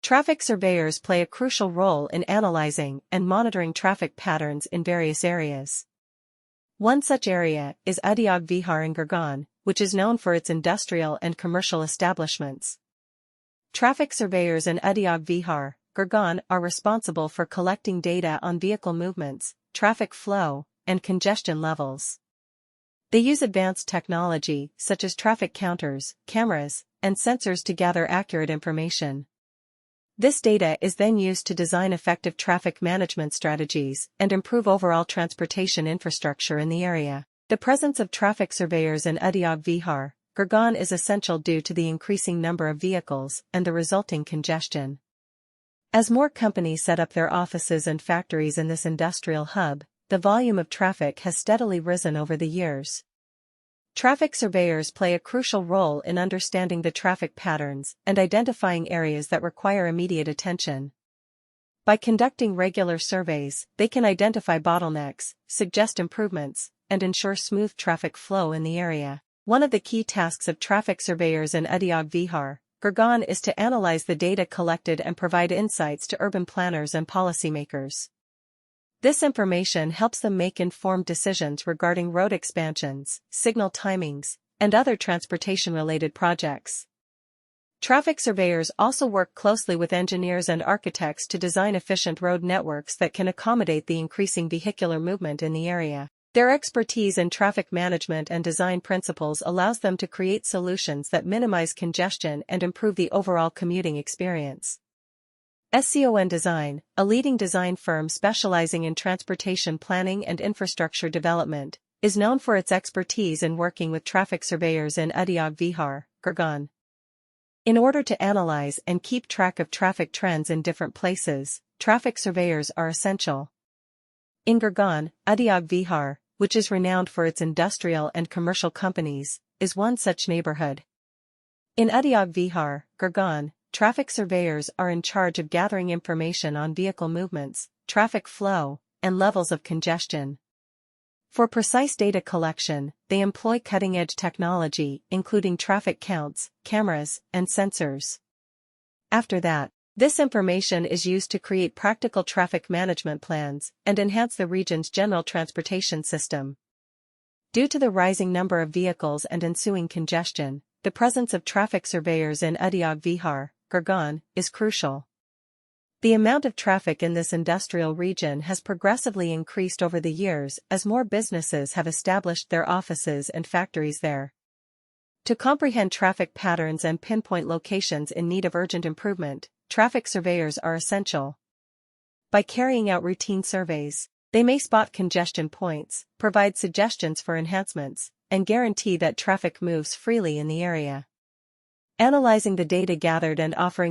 Traffic surveyors play a crucial role in analyzing and monitoring traffic patterns in various areas. One such area is Udyog Vihar in Gurgaon, which is known for its industrial and commercial establishments. Traffic surveyors in Udyog Vihar, Gurgaon are responsible for collecting data on vehicle movements, traffic flow, and congestion levels. They use advanced technology such as traffic counters, cameras, and sensors to gather accurate information. This data is then used to design effective traffic management strategies and improve overall transportation infrastructure in the area. The presence of traffic surveyors in Udyog Vihar, Gurgaon is essential due to the increasing number of vehicles and the resulting congestion. As more companies set up their offices and factories in this industrial hub, the volume of traffic has steadily risen over the years. Traffic surveyors play a crucial role in understanding the traffic patterns and identifying areas that require immediate attention. By conducting regular surveys, they can identify bottlenecks, suggest improvements, and ensure smooth traffic flow in the area. One of the key tasks of traffic surveyors in Udyog Vihar, Gurgaon is to analyze the data collected and provide insights to urban planners and policymakers. This information helps them make informed decisions regarding road expansions, signal timings, and other transportation-related projects. Traffic surveyors also work closely with engineers and architects to design efficient road networks that can accommodate the increasing vehicular movement in the area. Their expertise in traffic management and design principles allows them to create solutions that minimize congestion and improve the overall commuting experience. SCON Design, a leading design firm specializing in transportation planning and infrastructure development, is known for its expertise in working with traffic surveyors in Udyog Vihar, Gurgaon. In order to analyze and keep track of traffic trends in different places, traffic surveyors are essential. In Gurgaon, Udyog Vihar, which is renowned for its industrial and commercial companies, is one such neighborhood. In Udyog Vihar, Gurgaon, traffic surveyors are in charge of gathering information on vehicle movements, traffic flow, and levels of congestion. For precise data collection, they employ cutting-edge technology, including traffic counts, cameras, and sensors. After that, this information is used to create practical traffic management plans and enhance the region's general transportation system. Due to the rising number of vehicles and ensuing congestion, the presence of traffic surveyors in Udyog Vihar, Gurgaon, is crucial. The amount of traffic in this industrial region has progressively increased over the years as more businesses have established their offices and factories there. To comprehend traffic patterns and pinpoint locations in need of urgent improvement, traffic surveyors are essential. By carrying out routine surveys, they may spot congestion points, provide suggestions for enhancements, and guarantee that traffic moves freely in the area. Analyzing the data gathered and offering